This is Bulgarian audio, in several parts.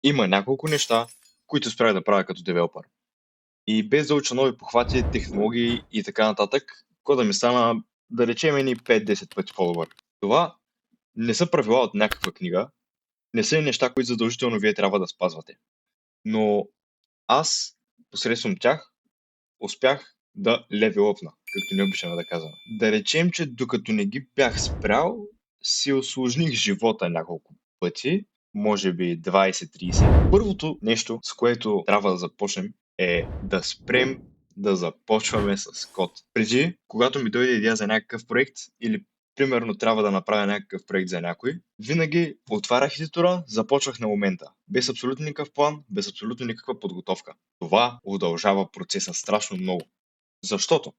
Има няколко неща, които спрях да правя като девелопър. И без да уча нови похвати, технологии и така нататък, кода ми стана, да речем, ни 5-10 пъти по-добър. Това не са правила от някаква книга, не са и неща, които задължително вие трябва да спазвате. Но аз, посредством тях, успях да левелъпна, както не обичаме да казваме. Да речем, че докато не ги бях спрял, си усложних живота няколко пъти, може би 20-30. Първото нещо, с което трябва да започнем, е да спрем да започваме с код. Преди, когато ми дойде идея за някакъв проект или примерно трябва да направя някакъв проект за някой, винаги отварях едитора, започвах на момента, без абсолютно никакъв план, без абсолютно никаква подготовка. Това удължава процеса страшно много. Защото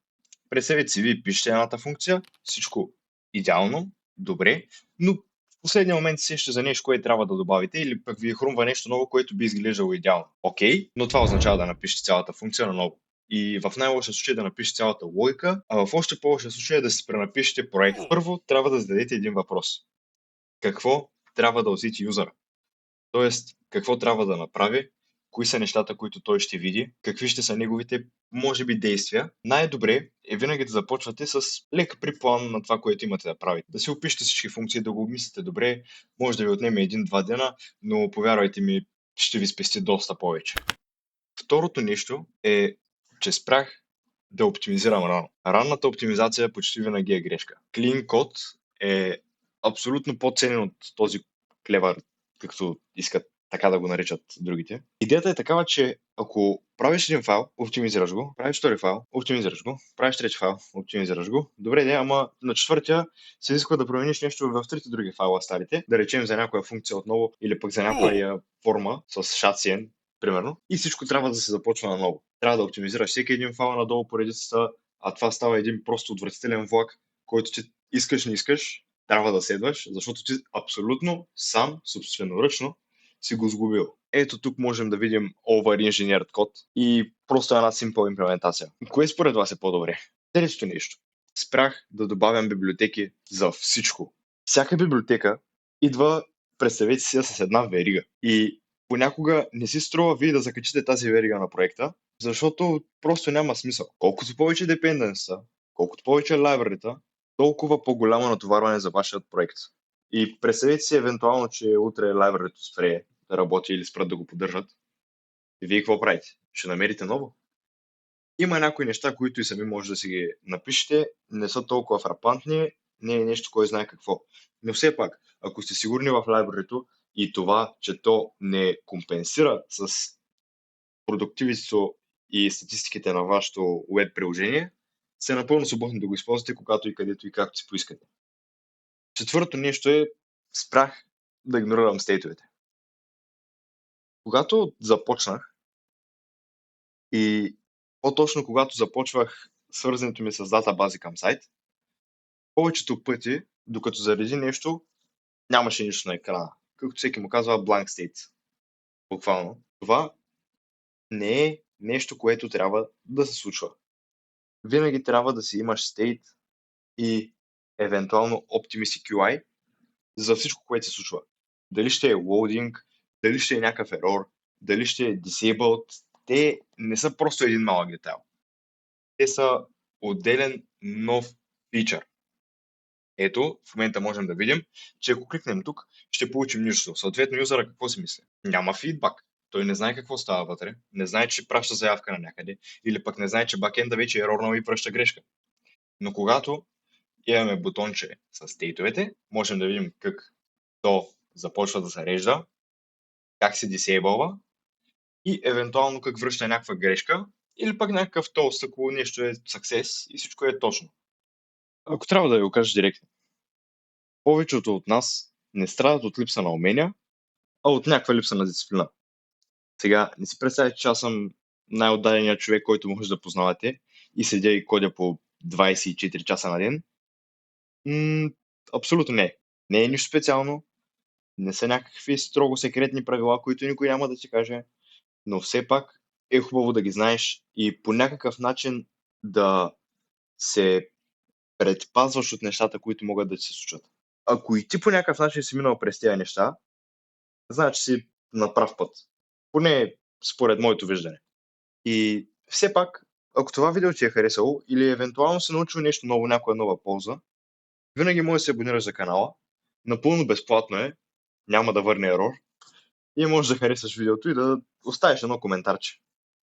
представете си, вие пишете едната функция, всичко идеално, добре, но в последния момент се сещате за нещо, което трябва да добавите или пък ви хрумва нещо ново, което би изглеждало идеално. Окей, но това означава да напишете цялата функция наново. И в най-лошия случай да напишете цялата логика, а в още по-лошия случай е да си пренапишете проект. Първо трябва да зададете един въпрос. Какво трябва да усети юзера? Тоест, какво трябва да направи, кои са нещата, които той ще види, какви ще са неговите, може би, действия. Най-добре е винаги да започвате с лек приплан на това, което имате да правите. Да си опишете всички функции, да го обмислите добре, може да ви отнеме 1-2 дена, но повярвайте ми, ще ви спести доста повече. Второто нещо е, че спрях да оптимизирам рано. Ранната оптимизация почти винаги е грешка. Clean код е абсолютно по-ценен от този клевър, както искат така да го наричат другите. Идеята е такава, че ако правиш един файл, оптимизираш го, правиш втори файл, оптимизираш го, правиш трети файл, оптимизираш го. Добре, де, ама на четвъртия се изисква да промениш нещо в трите други файла старите, да речем за някоя функция отново или пък за някоя форма с шацен, примерно, и всичко трябва да се започва наново. Трябва да оптимизираш всеки един файл надолу по редицата, а това става един просто отвратителен влак, който ти искаш, не искаш, трябва да следваш, защото ти абсолютно сам, собственоръчно си го сгубил. Ето тук можем да видим over-engineered код и просто една simple имплементация. Кое според вас е по-добре? Третото нещо. Спрях да добавям библиотеки за всичко. Всяка библиотека идва, представете си, с една верига. И понякога не си струва вие да закачите тази верига на проекта, защото просто няма смисъл. Колкото повече dependency, колкото повече library, толкова по-голямо натоварване за вашия проект. И представете си евентуално, че утре library спре да работи или спрат да го поддържат. И вие какво правите? Ще намерите ново? Има някои неща, които и сами може да си ги напишете, не са толкова фрапантни, не е нещо, кой знае какво. Но все пак, ако сте сигурни в лайбрарито и това, че то не компенсира с продуктивитето и статистиките на вашето веб приложение, се напълно свободни да го използвате, когато и където и както си поискате. Четвърто нещо е, спрях да игнорирам стейтовете. Когато започнах и по-точно когато започвах свързането ми с датабази към сайт, повечето пъти, докато зареди нещо, нямаше нищо на екрана. Както всеки му казва, blank state. Буквално. Това не е нещо, което трябва да се случва. Винаги трябва да си имаш state и евентуално Optimus QI за всичко, което се случва. Дали ще е loading, дали ще е някакъв error, дали ще е disabled, те не са просто един малък детайл. Те са отделен нов фичър. Ето, в момента можем да видим, че ако кликнем тук, ще получим нищо. Съответно, юзера какво си мисли? Няма фидбак. Той не знае какво става вътре, не знае, че праща заявка на някъде, или пък не знае, че бакенда вече е ерорнал и връща грешка. Но когато имаме бутонче с стейтовете, можем да видим как то започва да се режда, как се дисейбълва и евентуално как връща някаква грешка, или пък някакъв толст, ако нещо е success и всичко е точно. Ако трябва да ви го кажа директно, повечето от нас не страдат от липса на умения, а от някаква липса на дисциплина. Сега, не си представяте, че аз съм най-отдаденият човек, който може да познавате и седя и кодя по 24 часа на ден. Абсолютно не. Не е нищо специално, не са някакви строго секретни правила, които никой няма да ти каже, но все пак е хубаво да ги знаеш и по някакъв начин да се предпазваш от нещата, които могат да ти се случат. Ако и ти по някакъв начин си минал през тези неща, значи си на прав път. Поне според моето виждане. И все пак, ако това видео ти е харесало или евентуално си научил нещо ново, някоя нова полза, винаги може да се абонираш за канала. Напълно безплатно е, няма да върне ерор. И можеш да харесаш видеото и да оставиш едно коментарче.